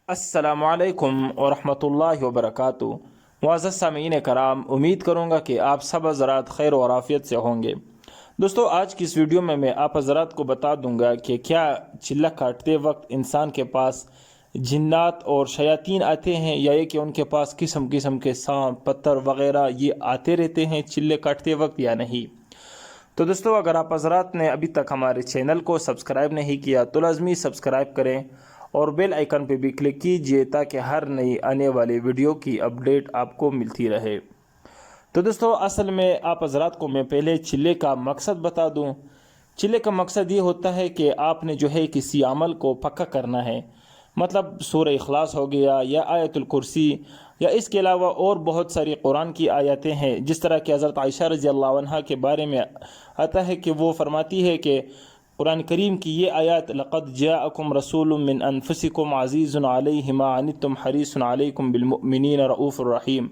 अस्सलामुअलैकुम वरहमतुल्लाहि वबरकातुहू। मुअज़्ज़ज़ सामीन कराम, उम्मीद करूँगा कि आप सब हज़रात खैर और आफ़ियत से होंगे। दोस्तों, आज की इस वीडियो में मैं आप हज़रात को बता दूँगा कि क्या चिल्ला काटते वक्त इंसान के पास जिन्नात और शयातीन आते हैं, या ये कि उनके पास किस्म किस्म के सांप पत्थर वग़ैरह ये आते रहते हैं चिल्ले काटते वक्त या नहीं। तो दोस्तों, अगर आप हज़रात ने अभी तक हमारे चैनल को सब्सक्राइब नहीं किया तो लाज़मी सब्सक्राइब करें और बेल आइकन पर भी क्लिक कीजिए ताकि हर नई आने वाली वीडियो की अपडेट आपको मिलती रहे। तो दोस्तों, असल में आप हज़रात को मैं पहले चिल्ले का मकसद बता दूं। चिल्ले का मकसद ये होता है कि आपने जो है किसी अमल को पक्का करना है, मतलब सूरह इखलास हो गया या आयतुल कुर्सी या इसके अलावा और बहुत सारी कुरान की आयतें हैं। जिस तरह कि हज़रत आयशा रज़ी अल्लाह अन्हा के बारे में आता है कि वो फरमाती है कि कुरान करीम की ये आयत लक़द जाअकुम रसूलुम मिन अनफुसिकुम अज़ीज़ुन अलैहि मा अनित्तुम हरीसुन अलैकुम बिलमुमिनीन रऊफ़ुर रहीम।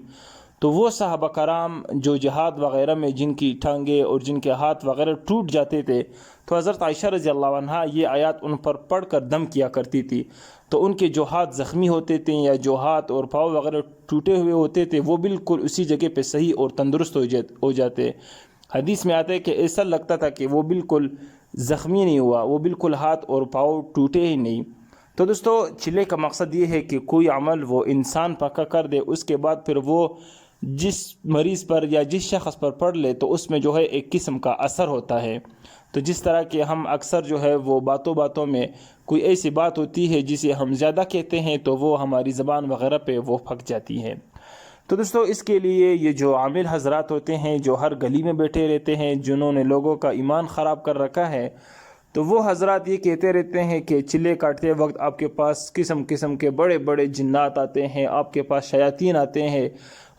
तो वो सहाबा कराम जो जिहाद वग़ैरह में जिनकी टांगे और जिनके हाथ वग़ैरह टूट जाते थे, तो हज़रत आयशा रज़ी अल्लाह अन्हा ये आयत उन पर पढ़ कर दम किया करती थी। तो उनके जो हाथ ज़ख्मी होते थे या जो हाथ और पाँव वग़ैरह टूटे हुए होते थे वो बिल्कुल उसी जगह पे सही और तंदुरुस्त हो जाते। हदीस में आता है कि ऐसा लगता था कि वो बिल्कुल ज़ख्मी नहीं हुआ, वो बिल्कुल हाथ और पाँव टूटे ही नहीं। तो दोस्तों, चिल्ले का मकसद ये है कि कोई अमल वो इंसान पक्का कर दे, उसके बाद फिर वो जिस मरीज़ पर या जिस शख्स पर पढ़ ले तो उसमें जो है एक किस्म का असर होता है। तो जिस तरह के हम अक्सर जो है वो बातों बातों में कोई ऐसी बात होती है जिसे हम ज़्यादा कहते हैं तो वो हमारी ज़बान वग़ैरह पे वो फक जाती है। तो दोस्तों, इसके लिए ये जो आमिल हज़रात होते हैं जो हर गली में बैठे रहते हैं, जिन्होंने लोगों का ईमान ख़राब कर रखा है, तो वो हज़रात ये कहते रहते हैं कि चिल्ले काटते वक्त आपके पास किस्म किस्म के बड़े बड़े जिन्नात आते हैं, आपके पास शयातीन आते हैं,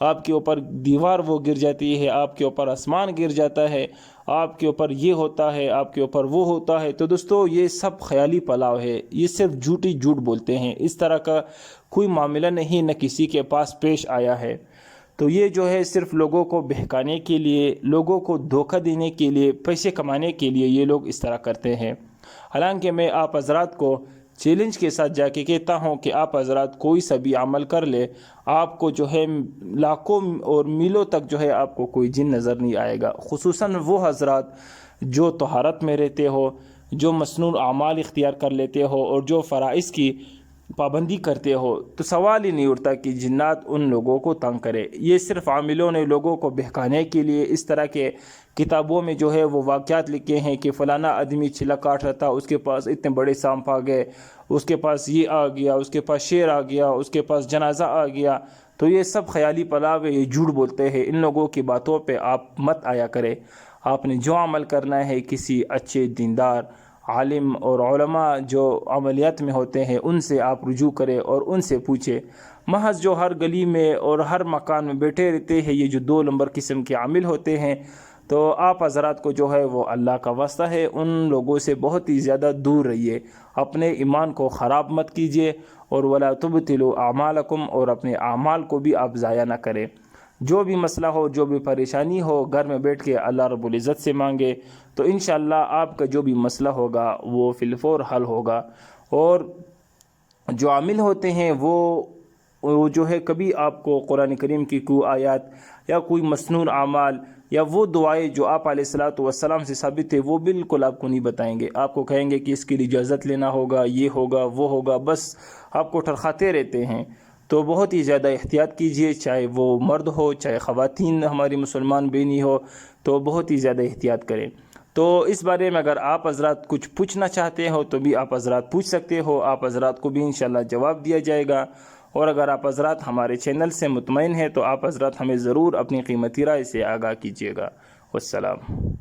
आपके ऊपर दीवार वो गिर जाती है, आपके ऊपर आसमान गिर जाता है, आपके ऊपर ये होता है, आपके ऊपर वो होता है। तो दोस्तों, ये सब ख्याली पलाव है, ये सिर्फ झूठ बोलते हैं। इस तरह का कोई मामला नहीं, न किसी के पास पेश आया है। तो ये जो है सिर्फ लोगों को बहकाने के लिए, लोगों को धोखा देने के लिए, पैसे कमाने के लिए ये लोग इस तरह करते हैं। हालांकि मैं आप हज़रात को चैलेंज के साथ जाके कहता हूँ कि आप हज़रात कोई सा भी अमल कर ले, आपको जो है लाखों और मीलों तक जो है आपको कोई जिन नज़र नहीं आएगा। खुसूसन वो हज़रात जो तहारत में रहते हो, जो मसनून आमाल इख्तियार कर लेते हो और जो फ़राइज़ की पाबंदी करते हो, तो सवाल ही नहीं उठता कि जिन्नात उन लोगों को तंग करे। ये सिर्फ आमिलों ने लोगों को बहकाने के लिए इस तरह के किताबों में जो है वो वाक़यात लिखे हैं कि फ़लाना आदमी चिल्ला काट रहा था, उसके पास इतने बड़े सांप आ गए, उसके पास ये आ गया, उसके पास शेर आ गया, उसके पास जनाजा आ गया। तो ये सब ख्याली पलाव है, ये झूठ बोलते हैं। इन लोगों की बातों पर आप मत आया करें। आपने जो अमल करना है किसी अच्छे दीनदार आलिम और उलमा जो अमलियात में होते हैं उनसे आप रुजू करें और उनसे पूछे। महज जो हर गली में और हर मकान में बैठे रहते हैं, ये जो 2 नंबर किस्म के आमिल होते हैं, तो आप हज़रात को जो है वो अल्लाह का वास्ता है उन लोगों से बहुत ही ज़्यादा दूर रहिए। अपने ईमान को ख़राब मत कीजिए और वला तुबतिलु आमालकुम, और अपने आमाल को भी आप ज़ाया ना करें। जो भी मसला हो, जो भी परेशानी हो, घर में बैठ के अल्लाह रब्बुल इज़्ज़त से मांगे, तो इंशाअल्लाह आपका जो भी मसला होगा वो फिलफौर हल होगा। और जो आमिल होते हैं वो जो है कभी आपको कुरान करीम की कोई आयत या कोई मसनून आमाल या वो दुआएं जो आप अलैहिस्सलातु वस्सलाम से साबित है वो बिल्कुल आपको नहीं बताएंगे। आपको कहेंगे कि इसके लिए इजाज़त लेना होगा, ये होगा, वो होगा, बस आपको टरखाते रहते हैं। तो बहुत ही ज़्यादा एहतियात कीजिए, चाहे वो मर्द हो चाहे ख़वातीन हमारी मुसलमान बहनी हो, तो बहुत ही ज़्यादा एहतियात करें। तो इस बारे में अगर आप हज़रात कुछ पूछना चाहते हो तो भी आप हज़रात पूछ सकते हो, आप हज़रात को भी इंशाअल्लाह जवाब दिया जाएगा। और अगर आप हज़रात हमारे चैनल से मुतमईन हैं तो आप हज़रात हमें ज़रूर अपनी कीमती राय से आगाह कीजिएगा। वस्सलाम।